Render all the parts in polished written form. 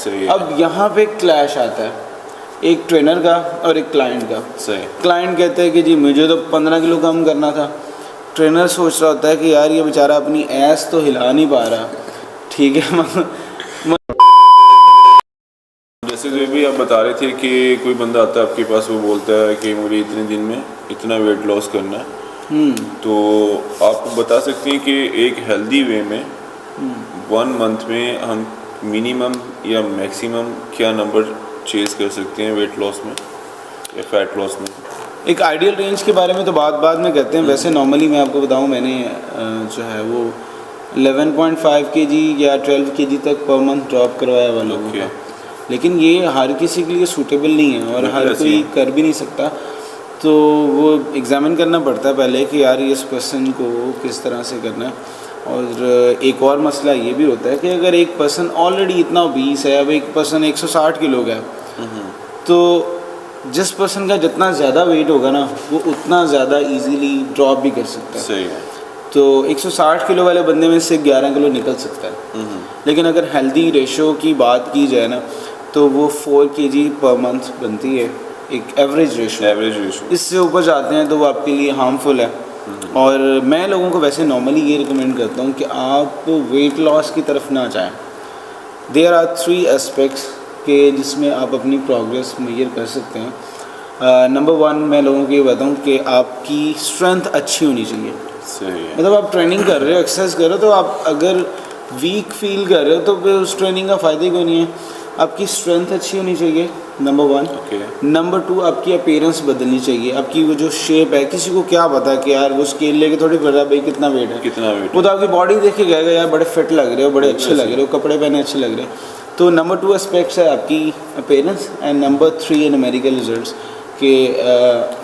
صحیح ہے. اب یہاں پہ کلیش آتا ہے ایک ٹرینر کا اور ایک کلائنٹ کا. صحیح. کلائنٹ کہتے ہیں کہ جی مجھے تو 15 کلو کم کرنا تھا. ٹرینر سوچ رہا ہوتا ہے کہ یار یہ بیچارہ اپنی ایس تو ہلا نہیں پا رہا. ٹھیک ہے. جیسے جو بھی آپ بتا رہے تھے کہ کوئی بندہ آتا ہے آپ کے پاس, وہ بولتا ہے کہ مجھے اتنے دن میں اتنا ویٹ لاس کرنا ہے, تو آپ بتا سکتے ہیں کہ ایک ہیلدی وے میں 1 منتھ میں ہم منیمم یا میکسیمم کیا نمبر چیز کر سکتے ہیں ویٹ لاس میں یا فیٹ لاس میں؟ ایک آئیڈیل رینج کے بارے میں تو بعد میں کہتے ہیں. ویسے نارملی میں آپ کو بتاؤں, میں نے جو ہے وہ 11.5 kg یا 12 kg تک پر منتھ ڈراپ کروایا ہوا لوگوں کا. لیکن یہ ہر کسی کے لیے سوٹیبل نہیں ہے اور ہر کوئی کر بھی نہیں سکتا. تو وہ ایگزامن کرنا پڑتا ہے پہلے کہ یار اس پرسن کو کس طرح سے کرنا ہے. اور ایک اور مسئلہ یہ بھی ہوتا ہے کہ اگر ایک پرسن آلریڈی اتنا اوبیس ہے, اب ایک پرسن 160 کلو کا ہے, تو جس پرسن کا جتنا زیادہ ویٹ ہوگا نا وہ اتنا زیادہ ایزیلی ڈراپ بھی کر سکتا ہے. صحیح ہے. تو 160 کلو والے بندے میں سے 11 کلو نکل سکتا ہے. لیکن اگر ہیلدی ریشو کی بات کی جائے نا تو وہ 4 kg پر منتھ بنتی ہے ایک ایوریج ریشو. اس سے اوپر جاتے ہیں تو وہ آپ کے لیے ہارمفل ہے. اور میں لوگوں کو ویسے نارملی یہ ریکمینڈ کرتا ہوں کہ آپ ویٹ لاس کی طرف نہ جائیں. دیر آر 3 اسپیکٹس کہ جس میں آپ اپنی پروگریس میئر کر سکتے ہیں. نمبر 1 میں لوگوں کو یہ بتاؤں کہ آپ کی اسٹرینتھ اچھی ہونی چاہیے. مطلب آپ ٹریننگ کر رہے ہو, ایکسرسائز کر رہے ہو, تو آپ اگر ویک فیل کر رہے ہو تو پھر اس ٹریننگ کا فائدہ ہی کوئی نہیں ہے. آپ کی اسٹرینتھ اچھی ہونی چاہیے نمبر 1. نمبر 2 آپ کی اپیرنس بدلنی چاہیے. آپ کی وہ جو شیپ ہے, کسی کو کیا پتا کہ یار وہ اسکیل لے کے تھوڑی پھر رہا ہے بھائی کتنا ویٹ ہے, وہ تو آپ کی باڈی دیکھ کے کہے گا یار بڑے فٹ لگ رہے ہو, بڑے اچھے لگ رہے ہو, کپڑے پہنے اچھے لگ رہے ہیں. تو نمبر 2 اسپیکٹس ہے آپ کی appearance. And number 3 numerical results کہ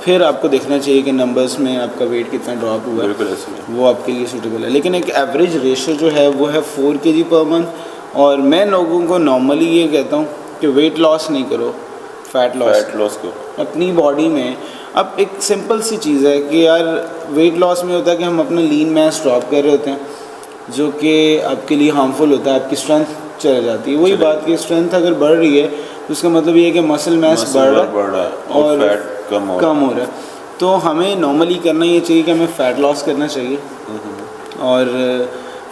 پھر آپ کو دیکھنا چاہیے کہ نمبرس میں آپ کا ویٹ کتنا ڈراپ ہوا ہے, وہ آپ کے لیے سوٹیبل ہے. لیکن ایک ایوریج ریشو جو ہے وہ ہے 4 kg پر منتھ. اور میں لوگوں کو نارملی یہ کہتا ہوں کہ ویٹ لاس نہیں کرو, فیٹ لاس کو اپنی باڈی میں. اب ایک سمپل سی چیز ہے کہ یار ویٹ لاس میں ہوتا ہے کہ ہم اپنا لین میس ڈراپ کر رہے ہوتے ہیں جو کہ آپ کے لیے ہارمفل ہوتا ہے, آپ کی اسٹرینتھ چلے جاتی ہے. وہی بات کہ اسٹرینتھ اگر بڑھ رہی ہے تو اس کا مطلب یہ ہے کہ مسل میس بڑھ رہا ہے اور فیٹ کم ہو رہا ہے. تو ہمیں نارملی کرنا یہ چاہیے کہ ہمیں فیٹ لاس کرنا چاہیے. اور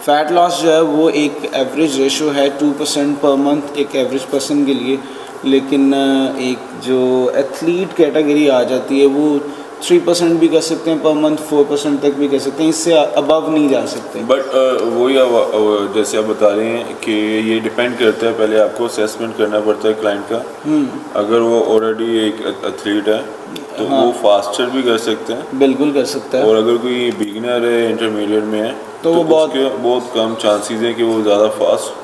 فیٹ لاس جو ہے وہ ایک ایوریج ریشو ہے 2% پر منتھ ایک ایوریج پرسن کے لیے. لیکن ایک جو ایتھلیٹ کیٹیگری آ جاتی ہے وہ 3% بھی کر سکتے ہیں پر منتھ, 4% تک بھی کر سکتے ہیں, اس سے ابو نہیں جا سکتے. بٹ وہی جیسے آپ بتا رہے ہیں کہ یہ ڈپینڈ کرتا ہے, پہلے آپ کو اسیسمنٹ کرنا پڑتا ہے کلائنٹ کا. اگر وہ آلریڈی ایک ایتھلیٹ ہے تو وہ فاسٹر بھی کر سکتے ہیں, بالکل کر سکتا ہے. اور اگر کوئی بگنر ہے, انٹرمیڈیٹ میں ہے, تو وہ بہت کم چانسز ہیں کہ وہ زیادہ فاسٹ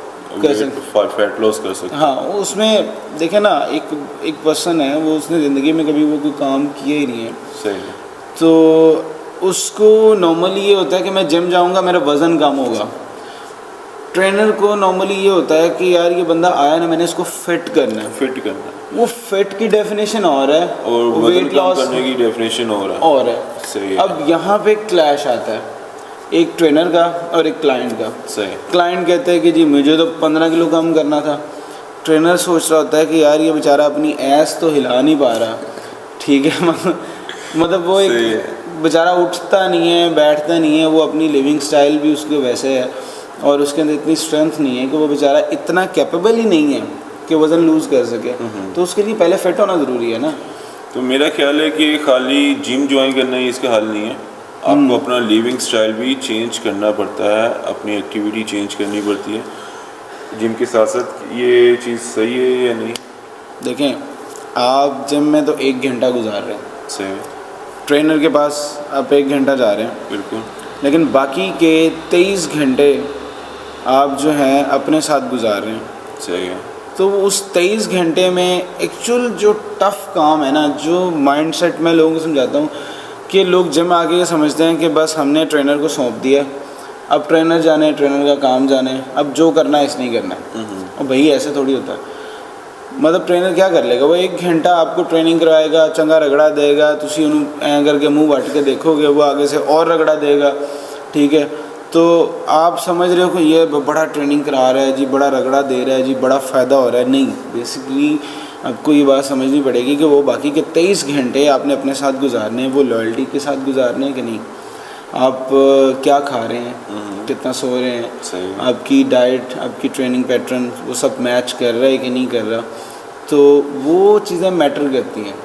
فیٹ لاس کر سکتے ہیں. ہاں اس میں دیکھیں نا, ایک پرسن ہے وہ اس نے زندگی میں کبھی وہ کوئی کام کیا ہی نہیں ہے. صحیح. تو اس کو نارملی یہ ہوتا ہے کہ میں جم جاؤں گا میرا وزن کم ہوگا. ٹرینر کو نارملی یہ ہوتا ہے کہ یار یہ بندہ آیا نا, میں نے اس کو فٹ کرنا ہے. وہ فٹ کی ڈیفینیشن اور ہے اور ویٹ لاس کرنے کی ڈیفینیشن اور ہے. صحیح. اب یہاں پہ کلیش آتا ہے ایک ٹرینر کا اور ایک کلائنٹ کا. صحیح. کلائنٹ کہتے ہیں کہ جی مجھے تو 15 کلو کم کرنا تھا. ٹرینر سوچ رہا ہوتا ہے کہ یار یہ بیچارہ اپنی ایس تو ہلا نہیں پا رہا. ٹھیک ہے. مطلب وہ ایک بیچارہ اٹھتا نہیں ہے, بیٹھتا نہیں ہے, وہ اپنی لیونگ سٹائل بھی اس کے ویسے ہے اور اس کے اندر اتنی اسٹرینتھ نہیں ہے کہ وہ بیچارہ اتنا کیپیبل ہی نہیں ہے کہ وزن لوز کر سکے. تو اس کے لیے پہلے فٹ ہونا ضروری ہے نا. تو میرا خیال ہے کہ خالی جم جوائن کرنا ہی اس کا حل نہیں ہے, آپ کو اپنا لیونگ سٹائل بھی چینج کرنا پڑتا ہے, اپنی ایکٹیویٹی چینج کرنی پڑتی ہے جم کے ساتھ ساتھ. یہ چیز صحیح ہے یا نہیں؟ دیکھیں آپ جم میں تو 1 گھنٹہ گزار رہے ہیں, صحیح. ٹرینر کے پاس آپ 1 گھنٹہ جا رہے ہیں, بالکل. لیکن باقی کے 23 گھنٹے آپ جو ہیں اپنے ساتھ گزار رہے ہیں. صحیح ہے. تو اس 23 گھنٹے میں ایکچوئل جو ٹف کام ہے نا, جو مائنڈ سیٹ میں لوگوں کو سمجھاتا ہوں کہ لوگ جم آ کے یہ سمجھتے ہیں کہ بس ہم نے ٹرینر کو سونپ دیا, اب ٹرینر جانے, ٹرینر کا کام جانے, اب جو کرنا ہے اس نہیں کرنا. اور بھائی ایسے تھوڑی ہوتا ہے. مطلب ٹرینر کیا کر لے گا, وہ 1 گھنٹہ آپ کو ٹریننگ کروائے گا, چنگا رگڑا دے گا, تسی انہوں ایں کر کے منہ وٹ کے دیکھو گے, وہ آگے سے اور رگڑا دے گا. ٹھیک ہے. تو آپ سمجھ رہے ہو کہ یہ بڑا ٹریننگ کرا رہا ہے جی, بڑا رگڑا دے رہا ہے جی, بڑا فائدہ ہو رہا ہے. نہیں, بیسکلی آپ کو یہ بات سمجھنی پڑے گی کہ وہ باقی کے 23 گھنٹے آپ نے اپنے ساتھ گزارنے ہیں, وہ لائلٹی کے ساتھ گزارنے ہیں کہ نہیں. آپ کیا کھا رہے ہیں, کتنا سو رہے ہیں, آپ کی ڈائٹ, آپ کی ٹریننگ پیٹرن, وہ سب میچ کر رہا ہے کہ نہیں کر رہا. تو وہ چیزیں میٹر کرتی ہیں.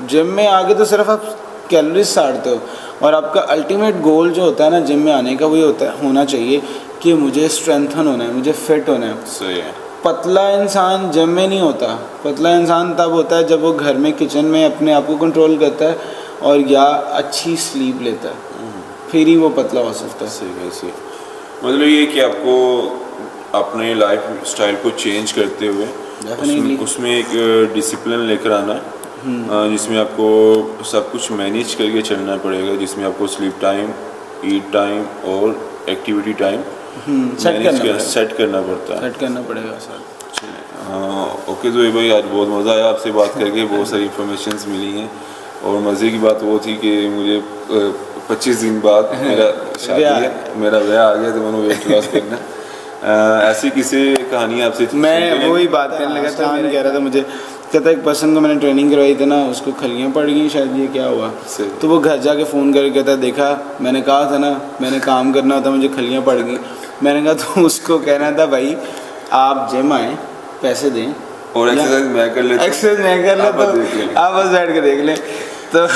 جم میں آگے تو صرف آپ کیلوریز ساڑتے ہو, اور آپ کا الٹیمیٹ گول جو ہوتا ہے نا جم میں آنے کا, وہ یہ ہونا چاہیے کہ مجھے اسٹرینتھن ہونا ہے, مجھے فٹ ہونا ہے. صحیح ہے. پتلا انسان جم میں نہیں ہوتا. پتلا انسان تب ہوتا ہے جب وہ گھر میں کچن میں اپنے آپ کو کنٹرول کرتا ہے اور یا اچھی سلیپ لیتا ہے, پھر ہی وہ پتلا ہو سکتا ہے. صحیح. مطلب یہ کہ آپ کو اپنے لائف اسٹائل کو چینج کرتے ہوئے اس میں ایک ڈسپلن لے کر آنا ہے, جس میں آپ کو سب کچھ مینیج کر کے چلنا پڑے گا, جس میں آپ کو سلیپ ٹائم, ایٹ ٹائم اور ایکٹیویٹی ٹائم سیٹ کرنا پڑتا ہے. سیٹ کرنا پڑے گا سر. اوکے زہیر بھائی, آج بہت مزہ آیا آپ سے بات کر کے, بہت ساری انفارمیشنز ملی ہیں. اور مزے کی بات وہ تھی کہ مجھے 25 دن بعد میرا شادی ہے, میرا بیاہ آ گیا, تو میں نے ویٹ لاس کرنا. ایسی کسی کہانی آپ سے میں وہی بات کرنے لگا تھا. کہہ رہا تھا مجھے, کہتا ایک پرسن کو میں نے ٹریننگ کروائی تھی نا, اس کو کھلیاں پڑ گئی شاید, یہ کیا ہوا. تو وہ گھر جا کے فون کر کے کہتا ہے, دیکھا میں نے کہا تھا نا, میں نے کام کرنا ہوتا, مجھے کھلیاں پڑ گئی. میں نے کہا تو اس کو کہنا تھا بھائی آپ جم آئیں, پیسے دیں, اور ایکسرسائز میں کر لیتا ہوں, آپ بس بیٹھ کے دیکھ لیں. تو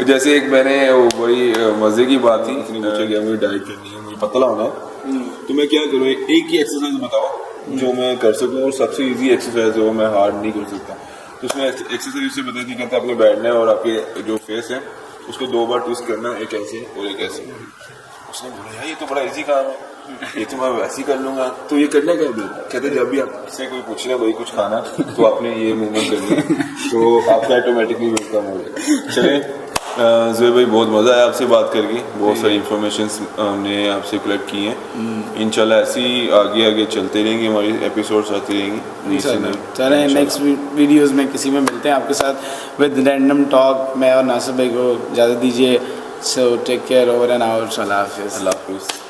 جیسے ایک میں نے وہ بڑی مزے کی بات تھی, پوچھا گیا مجھے ڈائٹ کرنی ہے, مجھے پتلا ہونا ہے, تو میں کیا کروں, ایک ہی ایکسرسائز بتاؤ جو میں کر سکوں, اور سب سے ایزی ایکسرسائز ہو, میں ہارڈ نہیں کر سکتا. تو اس میں ایکسرسائز اس سے بتائی تھی, کہتے ہیں آپ کو بیٹھنا ہے اور آپ کے جو فیس ہے اس کو 2 بار ٹوسٹ کرنا ہے, ایک ایسے اور ایک ایسے. اس نے بولا یار یہ تو بڑا ایزی کام ہے, یہ تو میں ویسے ہی کر لوں گا. تو یہ کرنے کا بھی کہتے جب بھی آپ سے کوئی پوچھ لے بھائی کچھ کھانا, تو آپ نے یہ موومنٹ کرنی ہے, تو آپ کا آٹومیٹکلی ویٹ کم ہو جائے گا. چلیں زہیر بھائی, بہت مزہ آیا آپ سے بات کر کے, بہت ساری انفارمیشنس ہم نے آپ سے کلیکٹ کی ہیں. انشاءاللہ ایسی آگے چلتے رہیں گے, ہماری ایپیسوڈس آتی رہیں گی. چلیں نیکسٹ ویڈیوز میں کسی میں ملتے ہیں آپ کے ساتھ ود رینڈم ٹاک. میں اور ناصر بھائی کو اجازت دیجیے. So take care, over and out. اللہ حافظ. اللہ حافظ.